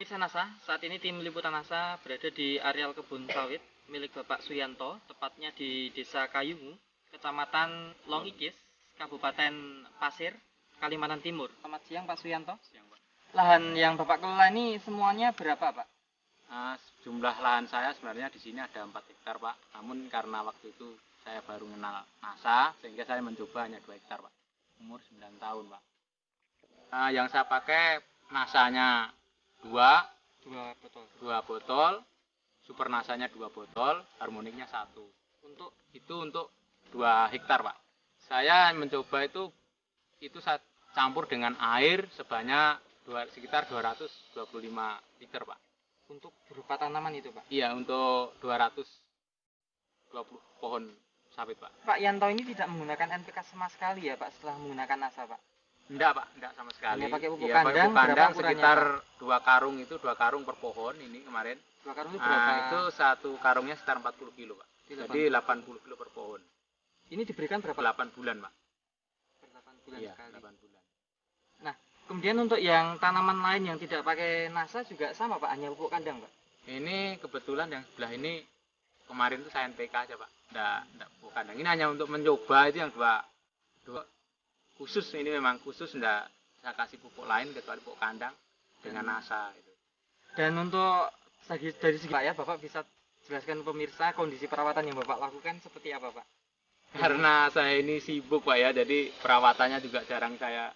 Pemirsa NASA, saat ini tim liputan NASA berada di areal kebun sawit milik Bapak Suyanto, tepatnya di Desa Kayungu, Kecamatan Longikis, Kabupaten Pasir, Kalimantan Timur. Selamat siang Pak Suyanto. Siang, Pak. Lahan yang Bapak kelola ini semuanya berapa Pak? Jumlah lahan saya sebenarnya di sini ada 4 hektar Pak. Namun karena waktu itu saya baru mengenal NASA, sehingga saya mencoba hanya 2 hektar Pak. Umur 9 tahun Pak. Yang saya pakai NASA-nya 2 botol, super NASA-nya 2 botol, harmoniknya 1. Untuk 2 hektar Pak. Saya mencoba itu saya campur dengan air sebanyak sekitar 225 liter Pak. Untuk berupa tanaman itu Pak? Iya, untuk 220 pohon sawit Pak. Pak Yanto ini tidak menggunakan NPK sama sekali ya Pak setelah menggunakan NASA Pak? Enggak Pak, enggak sama sekali. Hanya pakai pupuk Iya, kandang, pupuk kandang berapa sekitar ukurannya, 2 karung per pohon ini kemarin. 2 karung itu berapa? Itu satu karungnya sekitar 40 kilo Pak. Jadi 80 kilo per pohon. Ini diberikan berapa? 8 bulan Pak. Per 8 bulan Iya, sekali. 8 bulan. Nah, kemudian untuk yang tanaman lain yang tidak pakai NASA juga sama Pak, hanya pupuk kandang Pak? Ini kebetulan yang sebelah ini kemarin itu saya NPK aja Pak. Enggak pupuk kandang. Ini hanya untuk mencoba itu yang dua khusus, ini memang khusus, enggak saya kasih pupuk lain kecuali pupuk kandang dengan NASA itu. Dan untuk dari segi Pak ya, Bapak bisa jelaskan pemirsa kondisi perawatan yang Bapak lakukan seperti apa Pak? Karena saya ini sibuk Pak ya, jadi perawatannya juga jarang saya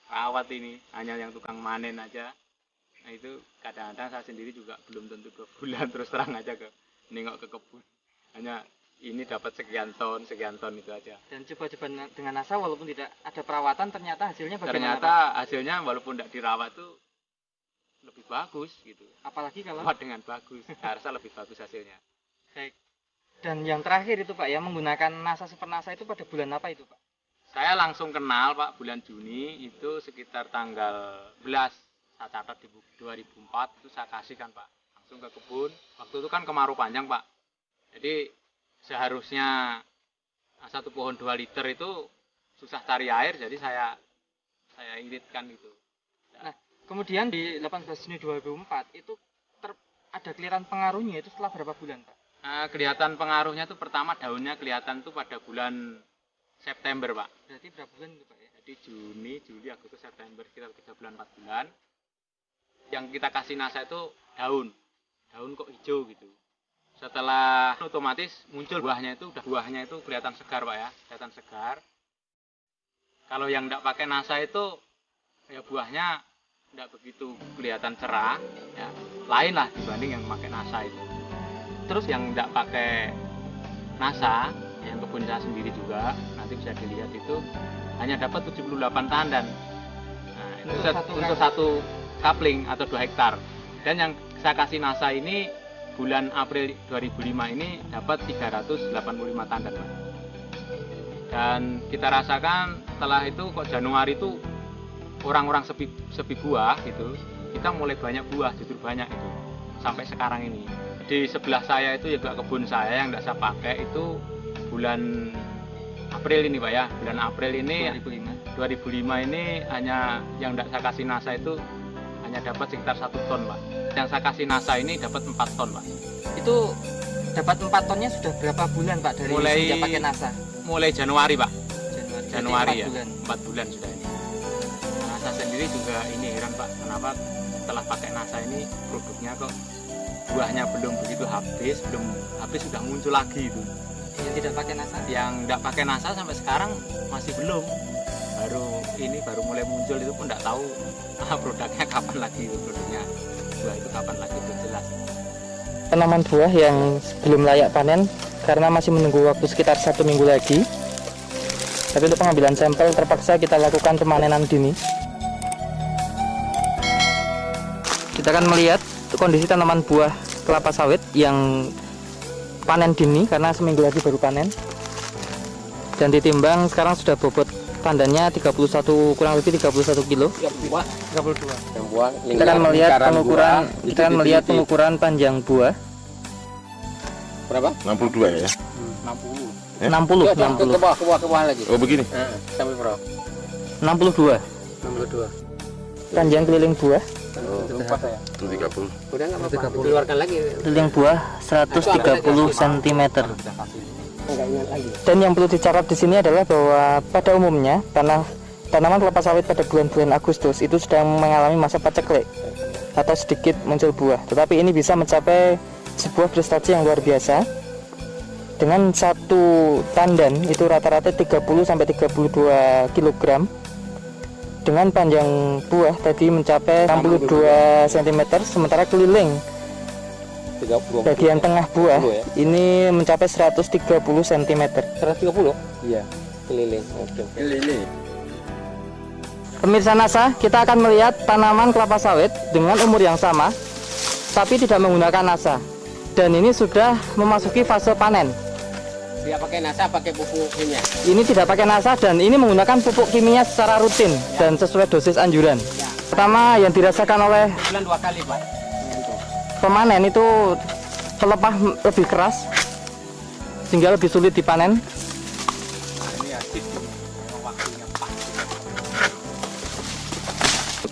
rawat ini, hanya yang tukang manen aja. Nah itu kadang-kadang saya sendiri juga belum tentu 2 bulan terus terang aja nengok ke kebun. Hanya ini dapat sekian ton itu aja. Dan coba-coba dengan NASA walaupun tidak ada perawatan ternyata hasilnya bagaimana Ternyata Pak? hasilnya walaupun tidak dirawat tuh lebih bagus gitu. Apalagi kalau dengan bagus, saya rasa lebih bagus hasilnya. baik. Dan yang terakhir itu Pak ya, menggunakan NASA Super NASA itu pada bulan apa itu Pak? Saya langsung kenal Pak, bulan Juni itu sekitar tanggal 11. Saya catat di 2004 itu saya kasihkan Pak. Langsung ke kebun. Waktu itu kan kemarau panjang Pak. Jadi seharusnya 1 pohon 2 liter itu susah cari air, jadi saya iritkan gitu. Nah, kemudian di 18 Juni 2004 itu ada kelihatan pengaruhnya itu setelah berapa bulan Pak? Kelihatan pengaruhnya itu pertama daunnya kelihatan itu pada bulan September Pak. Berarti berapa bulan itu Pak ya? Jadi Juni, Juli, Agustus, September, sekitar 3 bulan 4 bulan. Yang kita kasih NASA itu daun kok hijau gitu. Setelah otomatis muncul buahnya itu kelihatan segar Pak ya, kelihatan segar. Kalau yang tidak pakai NASA itu ya buahnya tidak begitu kelihatan cerah ya. Lain lah dibanding yang pakai NASA itu. Terus yang tidak pakai NASA, yang kebun saya sendiri juga, nanti bisa dilihat itu hanya dapat 78 tandan. Nah, itu untuk satu kapling atau 2 hektar. Dan yang saya kasih NASA ini bulan April 2005 ini dapat 385 tandan. Dan kita rasakan setelah itu kok Januari itu orang-orang sepi buah gitu. Kita mulai banyak buah, justru banyak itu. Sampai sekarang ini. Di sebelah saya itu juga kebun saya yang tidak saya pakai itu bulan April ini Pak ya. Bulan April ini 2005 ini hanya yang tidak saya kasih NASA itu hanya dapat sekitar 1 ton Pak. Yang saya kasih NASA ini dapat 4 ton Pak. Itu dapat 4 tonnya sudah berapa bulan Pak dari sejak pakai NASA? Mulai Januari Pak. Januari 4 ya. bulan. 4 bulan sudah ini. NASA sendiri juga ini heran Pak, kenapa setelah pakai NASA ini produknya kok buahnya belum begitu habis sudah muncul lagi itu. Yang tidak pakai NASA? Yang tidak pakai NASA sampai sekarang masih belum. Baru mulai muncul itu pun tidak tahu produknya kapan lagi itu, produknya buah itu kapan lagi itu jelas. Tanaman buah yang belum layak panen karena masih menunggu waktu sekitar 1 minggu lagi. Tapi untuk pengambilan sampel terpaksa kita lakukan pemanenan dini. Kita akan melihat kondisi tanaman buah kelapa sawit yang panen dini karena seminggu lagi baru panen. Dan ditimbang sekarang sudah bobot tandannya 31 kurang lebih 31 kilo. 32. Kita akan melihat pengukuran panjang buah. Berapa? 62 ya? 60. Ke bawah lagi. Oh begini? Sampai berapa? 62. Panjang keliling buah Itu 30. Udah nggak apa-apa. Keluarkan lagi. Keliling buah 130 cm. Dan yang perlu dicatat di sini adalah bahwa pada umumnya tanaman kelapa sawit pada bulan-bulan Agustus itu sedang mengalami masa paceklik atau sedikit muncul buah. Tetapi ini bisa mencapai sebuah prestasi yang luar biasa. Dengan satu tandan itu rata-rata 30 sampai 32 kg. Dengan panjang buah tadi mencapai 62 cm, sementara keliling bagian tengah buah ini mencapai 130 cm. 130? Iya, keliling. Oke. Keliling. Pemirsa NASA, kita akan melihat tanaman kelapa sawit dengan umur yang sama, tapi tidak menggunakan NASA. Dan ini sudah memasuki fase panen. Dia pakai NASA, pakai pupuk kimia. Ini tidak pakai NASA dan ini menggunakan pupuk kimia secara rutin dan sesuai dosis anjuran. Pertama yang dirasakan oleh Bulan 2 kali, Pak. pemanen itu pelepah lebih keras sehingga lebih sulit dipanen.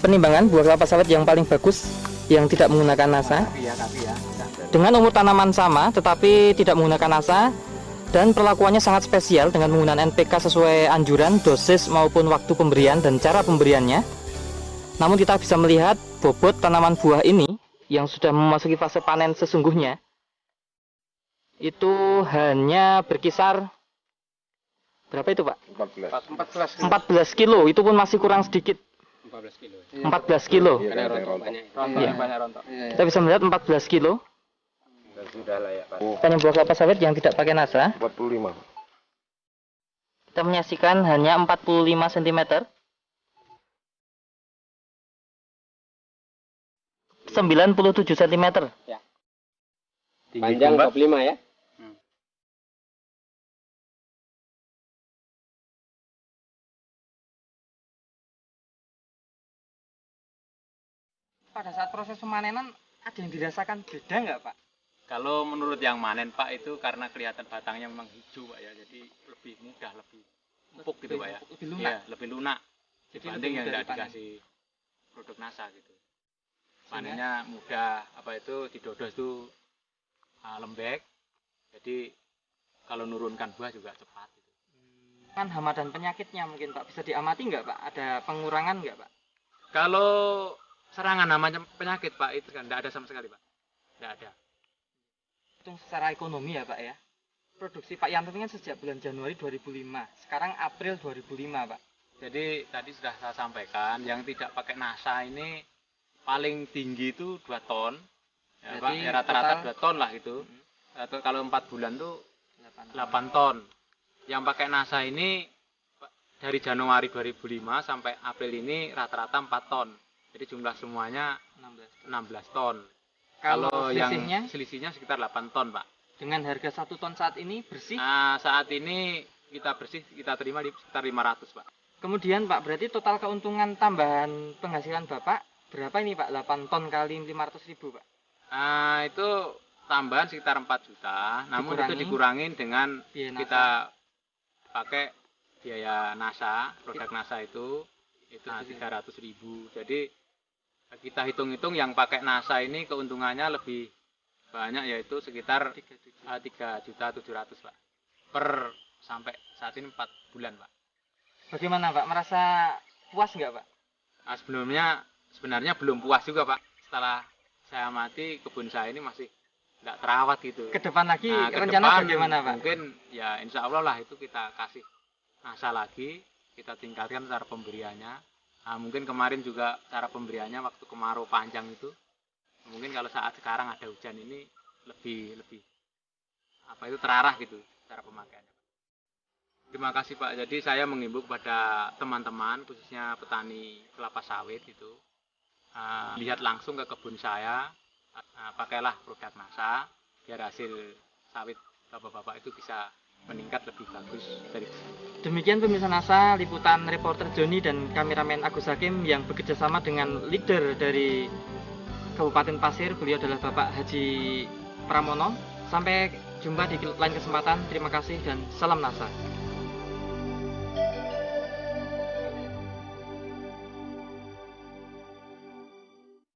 Penimbangan buah kelapa sawit yang paling bagus yang tidak menggunakan NASA. Dengan umur tanaman sama tetapi tidak menggunakan NASA. Dan perlakuannya sangat spesial dengan menggunakan NPK sesuai anjuran, dosis maupun waktu pemberian dan cara pemberiannya. Namun kita bisa melihat bobot tanaman buah ini yang sudah memasuki fase panen sesungguhnya itu hanya berkisar berapa itu Pak? 14 kilo, itu pun masih kurang sedikit. 14 kilo. 14 kilo. Karena rontok banyak. Banyak rontok. Kita bisa melihat 14 kilo. Sudah layak, Pak. Panen buah kelapa sawit yang tidak pakai NASA. 45. Kita menyaksikan hanya 45 cm. 97 cm. Ya. Panjang 45 ya. Pada saat proses pemanenan ada yang dirasakan beda nggak Pak? Kalau menurut yang manen Pak itu karena kelihatan batangnya memang hijau Pak ya, jadi lebih mudah, lebih empuk gitu Pak ya. Lebih lunak. Iya, lebih lunak dibanding yang tidak dipanen. dikasih produk NASA gitu. Panennya mudah, apa itu didodos itu lembek. Jadi kalau nurunkan buah juga cepat gitu. Kan hama dan penyakitnya mungkin Pak bisa diamati nggak Pak? Ada pengurangan nggak Pak? Kalau serangan hama penyakit Pak itu kan tidak ada sama sekali Pak. Tidak ada. Hitung secara ekonomi ya Pak ya. Produksi Pak Yanto ini kan sejak bulan Januari 2005. Sekarang April 2005 Pak. Jadi tadi sudah saya sampaikan yang tidak pakai NASA ini paling tinggi itu 2 ton. Ya, Pak, Jadi ya, rata-rata total 2 ton lah gitu. Atau kalau 4 bulan tuh 8 ton. Yang pakai NASA ini dari Januari 2005 sampai April ini rata-rata 4 ton. Jadi jumlah semuanya 16 ton. Kalau yang selisihnya sekitar 8 ton, Pak. Dengan harga 1 ton saat ini bersih? Nah, saat ini kita terima di sekitar 500, Pak. Kemudian Pak, berarti total keuntungan tambahan penghasilan Bapak berapa ini Pak? 8 ton kali 500.000 Pak? Nah, itu tambahan sekitar 4 juta. Namun itu dikurangin dengan kita pakai biaya NASA, produk NASA itu 300.000. Jadi kita hitung-hitung yang pakai NASA ini keuntungannya lebih banyak, yaitu sekitar 3.700.000 Pak. Per sampai saat ini 4 bulan Pak. Bagaimana Pak? Merasa puas nggak Pak? Nah, sebenarnya belum puas juga Pak. Setelah saya amati kebun saya ini masih nggak terawat gitu. Ke depan lagi Nah, rencana bagaimana Pak? Mungkin ya insya Allah lah itu kita kasih NASA lagi, kita tingkatkan cara pemberiannya. Nah, mungkin kemarin juga cara pemberiannya waktu kemarau panjang itu, mungkin kalau saat sekarang ada hujan ini lebih terarah gitu cara pemakaiannya. Terima kasih Pak. Jadi saya menghimbau kepada teman-teman khususnya petani kelapa sawit itu, lihat langsung ke kebun saya, pakailah produk NASA biar hasil sawit bapak-bapak itu bisa meningkat lebih bagus dari. Demikian pemirsa NASA, liputan reporter Joni dan kameramen Agus Hakim yang bekerjasama dengan leader dari Kabupaten Pasir. Beliau adalah Bapak Haji Pramono. Sampai jumpa di lain kesempatan. Terima kasih dan salam NASA.